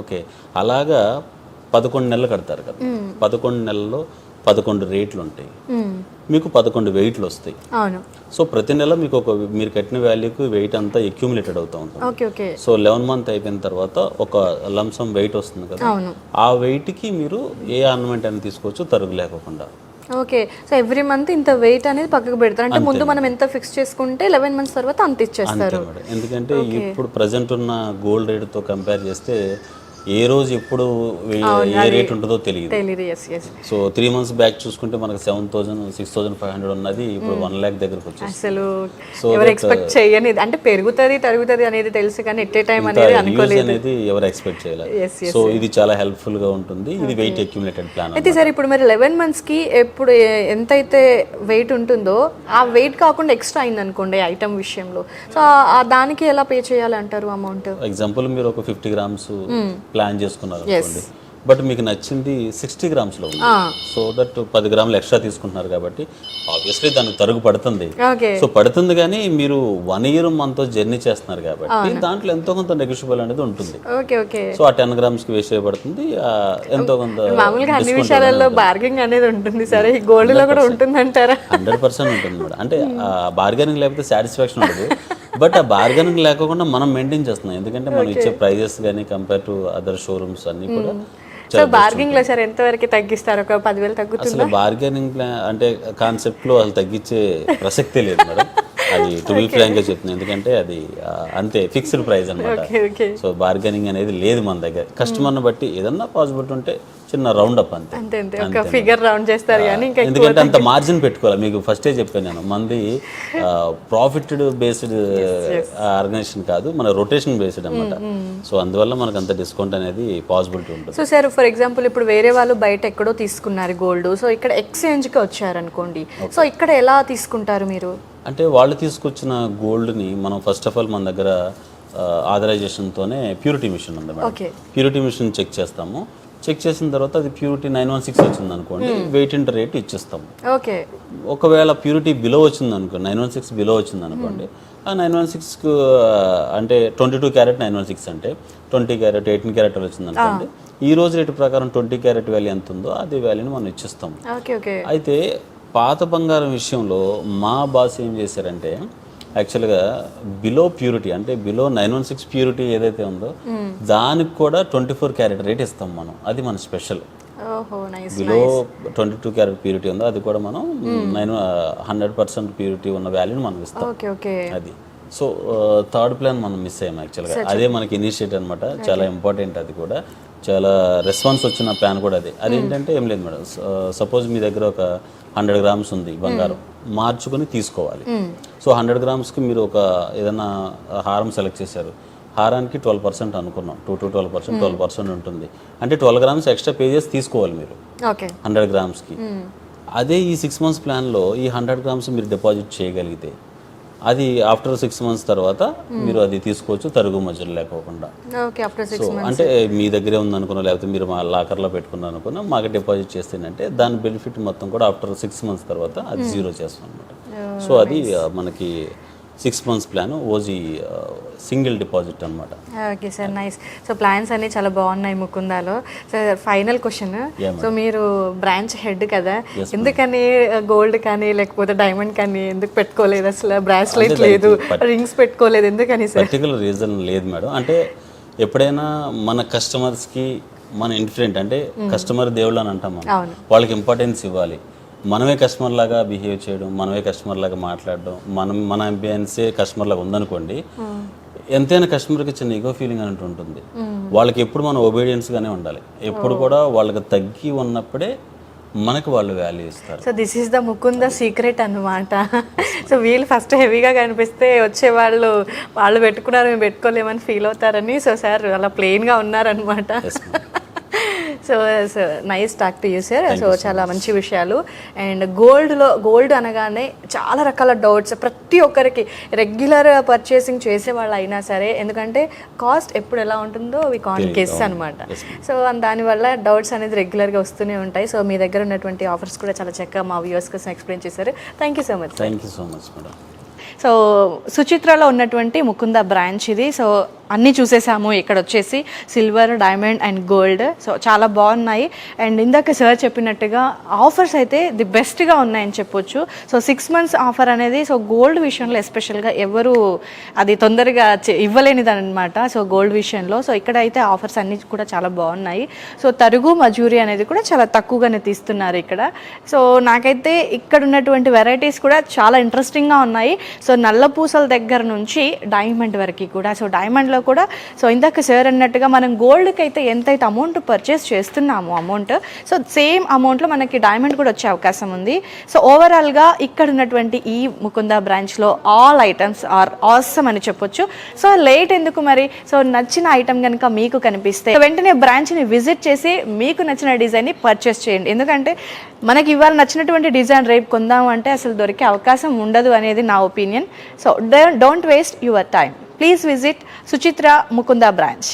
ఓకే, అలాగా 11 నెలలు కడతారు కదా. 11 నెలల్లో 11 రేట్లు ఉంటాయి, మీకు 11 వెయిట్లు వస్తాయి. సో ప్రతి నెల మీకు మీరు కట్టిన వాల్యూకి వెయిట్ అంతా అక్యూములేటెడ్ అవుతూ ఉంటుంది. సో 11 month అయిపోయిన తర్వాత ఒక లంసమ్ వెయిట్ వస్తుంది కదా, ఆ వెయిట్కి మీరు ఏ ఆర్నమెంట్ అని తీసుకోవచ్చు తరుగు లేకుండా. ఓకే. సో ఎవ్రీ మంత్ ఇంత వెయిట్ అనేది పక్కకు పెడతారు. అంటే ముందు మనం ఎంత ఫిక్స్ చేసుకుంటే 11 months తర్వాత అంత ఇచ్చేస్తారు. ఎందుకంటే ఇప్పుడు ప్రజెంట్ ఉన్న గోల్డ్ రేట్ తో కంపేర్ చేస్తే ఏ రోజు ఎప్పుడు ఏ రేట్ ఉంటుందో తెలియదు. సో 3 months బ్యాక్ చూసుకుంటే మనకు 7,000 6,500 ఉన్నది ఇప్పుడు 1 lakh దగ్గరకు వచ్చేసి అసలు ఎవరు ఎక్స్పెక్ట్ చేయని, అంటే పెరుగుతుంది తరుగుతుంది అనేది తెలుసు కానీ ఎట్ ఏ టైం అనేది అనుకోలేదు, అనేది ఎవరు ఎక్స్పెక్ట్ చేయలేదు. సో ఇది చాలా హెల్ప్ఫుల్ గా ఉంటుంది. ఇది వెయిట్ అక్యుములేటెడ్ ప్లాన్. అయితే సార్ ఇప్పుడు మరి 11 months కి ఎప్పుడు ఎంతైతే వెయిట్ ఉంటుందో ఆ వెయిట్ కాకుండా ఎక్స్ట్రా అయింది అనుకోండి ఐటమ్ విషయంలో, సో దానికి ఎలా పే చేయాలి అంటారు అమౌంట్? ఎగ్జాంపుల్ మీరు ఒక 50 grams ప్లాన్ చేసుకున్నారు అనుకోండి, బట్ మీకు నచ్చింది 60 grams లో ఉంది. సో దట్ 10 grams ఎక్స్ట్రా తీసుకుంటున్నారు కాబట్టి ఆబ్వియస్లీ దానికి తరుగు పడుతుంది. సో పడుతుంది కానీ మీరు 1 year మనతో జర్నీ చేస్తున్నారు కాబట్టి దాంట్లో ఎంతో కొంత నెగోషియబుల్ అనేది ఉంటుంది. సో ఆ 10 grams కి వేస్ట్ చేయబడుతుంది, ఎంతో కొంత. మామూలుగా అన్ని విషయాలలో బార్గెనింగ్ అనేది ఉంటుంది సరే, ఈ గోల్డ్ లో కూడా ఉంటుంది అంటారా? 100% ఉంటుంది మేడం. అంటే బార్గెనింగ్ లేకపోతే సాటిస్ఫాక్షన్ ఉండదు, బట్ ఆ బార్గెనింగ్ లేకుండా మనం మెయింటైన్ చేస్తున్నాం. ఎందుకంటే మనం ఇచ్చే ప్రైజెస్ కానీ కంపేర్ టు అదర్ షోరూమ్స్ అన్నీ కూడా సో బార్గింగ్ లో సార్ ఎంతవరకు తగ్గిస్తారు? ఒక 10,000 తగ్గుతుంది? అసలు బార్గెనింగ్ ప్లాన్ అంటే కాన్సెప్ట్ లో అసలు తగ్గించే ప్రసక్తే లేదు మేడం. అది టు బి ఫ్రాంక్ గా చెప్తున్నాను, ఎందుకంటే అది అంతే ఫిక్స్డ్ ప్రైస్ అనమాట. సో బార్గెనింగ్ అనేది లేదు మన దగ్గర. కస్టమర్ని బట్టి ఏదన్నా పాసిబిలిటీ ఉంటే చిన్న రౌండ్ అప్ అంతే. ఒక ఫిగర్ రౌండ్ చేస్తారు కానీ ఇంకా ఎందుకంటే అంత మార్జిన్ పెట్టుకోవాలి. మీకు ఫస్టే చెప్పాను నేను, మంది ప్రాఫిట్ బేస్డ్ ఆర్గనైజేషన్ కాదు, మన రొటేషన్ బేస్డ్ అనమాట. సో అందువల్ల మనకు అంత డిస్కౌంట్ అనేది పాసిబిలిటీ ఉంటుంది. సో సార్ ఫర్ ఎగ్జాంపుల్ ఇప్పుడు వేరే వాళ్ళు బయట ఎక్కడో తీసుకున్నారు గోల్డ్, సో ఇక్కడ ఎక్స్చేంజ్కి వచ్చారనుకోండి, సో ఇక్కడ ఎలా తీసుకుంటారు మీరు? అంటే వాళ్ళు తీసుకొచ్చిన గోల్డ్ని మనం ఫస్ట్ ఆఫ్ ఆల్ మన దగ్గర ఆథరైజేషన్తోనే ప్యూరిటీ మిషన్ ఉంది మేడం. ప్యూరిటీ మిషన్ చెక్ చేస్తాము. చెక్ చేసిన తర్వాత అది ప్యూరిటీ 916 వచ్చింది అనుకోండి, వెయిట్ ఇంటర్ రేట్ ఇచ్చేస్తాము. ఓకే. ఒకవేళ ప్యూరిటీ బిలో వచ్చింది అనుకోండి, 916 బిలో వచ్చింది అనుకోండి, ఆ 916 అంటే 22 క్యారెట్ 916 అంటే 20 క్యారెట్ 18 క్యారెట్ వచ్చింది అనుకోండి, ఈ రోజు రేటు ప్రకారం 20 క్యారెట్ వాల్యూ ఎంత ఉందో అదే వాల్యూని మనం ఇచ్చేస్తాము. అయితే పాత బంగారం విషయంలో మా బాస్ ఏం చేశారంటే, యాక్చువల్గా బిలో ప్యూరిటీ అంటే బిలో 916 ప్యూరిటీ ఏదైతే ఉందో దానికి కూడా 24 క్యారెట్ రేట్ ఇస్తాం మనం. అది మన స్పెషల్. బిలో 22 క్యారెట్ ప్యూరిటీ ఉందో అది కూడా మనం 100% ప్యూరిటీ ఉన్న వాల్యూని మనం ఇస్తాం. అది సో థర్డ్ ప్లాన్ మనం మిస్ అయ్యాం యాక్చువల్గా. అదే మనకి ఇనిషియేట్ అనమాట, చాలా ఇంపార్టెంట్. అది కూడా చాలా రెస్పాన్స్ వచ్చిన ప్లాన్ కూడా అదే. అదేంటంటే ఏం లేదు మేడం, సపోజ్ మీ దగ్గర ఒక 100 గ్రామ్స్ ఉంది బంగారం, మార్చుకొని తీసుకోవాలి. సో 100 గ్రామ్స్కి మీరు ఒక ఏదైనా హారం సెలెక్ట్ చేశారు, హారానికి 12% అనుకున్నాం, 2 to 12%, 12% ఉంటుంది. అంటే 12 గ్రామ్స్ ఎక్స్ట్రా పే చేసి తీసుకోవాలి మీరు 100 గ్రామ్స్కి. అదే ఈ 6 months ప్లాన్లో ఈ 100 గ్రామ్స్ మీరు డిపాజిట్ చేయగలిగితే అది ఆఫ్టర్ 6 months తర్వాత మీరు అది తీసుకోవచ్చు, తరుగు మధ్యలో లేకోకుండా. సో అంటే మీ దగ్గరే ఉందనుకున్నా, లేకపోతే మీరు మా లాకర్లో పెట్టుకున్నారు అనుకున్నా, మాకు డిపాజిట్ చేస్తేనంటే దాని బెనిఫిట్ మొత్తం కూడా ఆఫ్టర్ 6 months తర్వాత అది జీరో చేస్తాం అనమాట. సో అది మనకి 6 months ప్లాన్ ఓజీ సింగిల్ డిపాజిట్ అనమాట. Okay sir, nice. So plans అన్ని చాలా బాగున్నాయి ముకుందాలో. సార్ ఫైనల్ క్వశ్చన్, సో మీరు బ్రాంచ్ హెడ్ కదా, ఎందుకని గోల్డ్ కానీ లేకపోతే డైమండ్ కానీ ఎందుకు పెట్టుకోలేదు? అసలు బ్రాస్లెట్ లేదు, రింగ్స్ పెట్టుకోలేదు, ఎందుకని సార్? పర్టికులర్ రీజన్ లేదు మేడం. అంటే ఎప్పుడైనా మన కస్టమర్స్కి మన ఇన్ఫ్లుయెంట్ అంటే కస్టమర్ దేవుళ్ళు అని అంటాం మనం, వాళ్ళకి ఇంపార్టెన్స్ ఇవ్వాలి. మనమే కస్టమర్ లాగా బిహేవ్ చేయడం, మనమే కస్టమర్ లాగా మాట్లాడడం, మన అంబియన్సే కస్టమర్ లాగా ఉందనుకోండి, ఎంతైనా కస్టమర్కి చిన్న ఈగో ఫీలింగ్ అనేది ఉంటుంది. వాళ్ళకి ఎప్పుడు మనం ఒబీడియన్స్గానే ఉండాలి. ఎప్పుడు కూడా వాళ్ళకి తగ్గి ఉన్నప్పుడే మనకు వాళ్ళు వాల్యూ ఇస్తారు. So this is the Mukunda secret అన్నమాట. సో వీళ్ళు ఫస్ట్ హెవీగా కనిపిస్తే వచ్చే వాళ్ళు పెట్టుకున్నారు మేము పెట్టుకోలేమని ఫీల్ అవుతారని, సో సార్ అలా ప్లెయిన్గా ఉన్నారనమాట. So nice talk to you sir. So చాలా మంచి విషయాలు. అండ్ గోల్డ్ అనగానే చాలా రకాల డౌట్స్ ప్రతి ఒక్కరికి, రెగ్యులర్ పర్చేసింగ్ చేసే వాళ్ళు అయినా సరే, ఎందుకంటే కాస్ట్ ఎప్పుడు ఎలా ఉంటుందో వి కాంట్ గెస్ అనమాట. సో దానివల్ల డౌట్స్ అనేది రెగ్యులర్గా వస్తూనే ఉంటాయి. సో మీ దగ్గర ఉన్నటువంటి ఆఫర్స్ కూడా చాలా చక్కగా మా వ్యూవర్స్ కోసం ఎక్స్ప్లెయిన్ చేశారు. Thank you so much. Thank you so much madam. So సుచిత్రలో ఉన్నటువంటి ముకుంద బ్రాంచ్ ఇది. సో అన్నీ చూసేసాము. ఇక్కడ వచ్చేసి silver, diamond and gold. So చాలా బాగున్నాయి. అండ్ ఇందాక సార్ చెప్పినట్టుగా ఆఫర్స్ అయితే ది బెస్ట్గా ఉన్నాయని చెప్పొచ్చు. సో 6 months ఆఫర్ అనేది సో గోల్డ్ విషయంలో ఎస్పెషల్గా ఎవరు అది తొందరగా ఇవ్వలేనిది అనమాట. సో గోల్డ్ విషయంలో సో ఇక్కడ అయితే ఆఫర్స్ అన్నీ కూడా చాలా బాగున్నాయి. సో తరుగు మజూరి అనేది కూడా చాలా తక్కువగానే తీస్తున్నారు ఇక్కడ. సో నాకైతే ఇక్కడ ఉన్నటువంటి వెరైటీస్ కూడా చాలా ఇంట్రెస్టింగ్గా ఉన్నాయి. సో నల్ల పూసల దగ్గర నుంచి డైమండ్ వరకు కూడా. సో డైమండ్లో కూడా సో ఇందాక సార్ అన్నట్టుగా మనం గోల్డ్కి అయితే ఎంతైతే అమౌంట్ పర్చేస్ చేస్తున్నామో అమౌంట్, సో సేమ్ అమౌంట్లో మనకి డైమండ్ కూడా వచ్చే అవకాశం ఉంది. సో ఓవరాల్గా ఇక్కడ ఉన్నటువంటి ఈ ముకుంద బ్రాంచ్లో ఆల్ ఐటమ్స్ ఆర్ ఆసమ్ అని చెప్పొచ్చు. సో లేట్ ఎందుకు మరి? సో నచ్చిన ఐటమ్ కనుక మీకు కనిపిస్తే వెంటనే బ్రాంచ్ని విజిట్ చేసి మీకు నచ్చిన డిజైన్ని పర్చేస్ చేయండి. ఎందుకంటే మనకి ఇవాళ నచ్చినటువంటి డిజైన్ రేపు కొందాం అంటే అసలు దొరికే అవకాశం ఉండదు అనేది నా opinion. So don't waste your time. Please visit Suchitra Mukunda branch.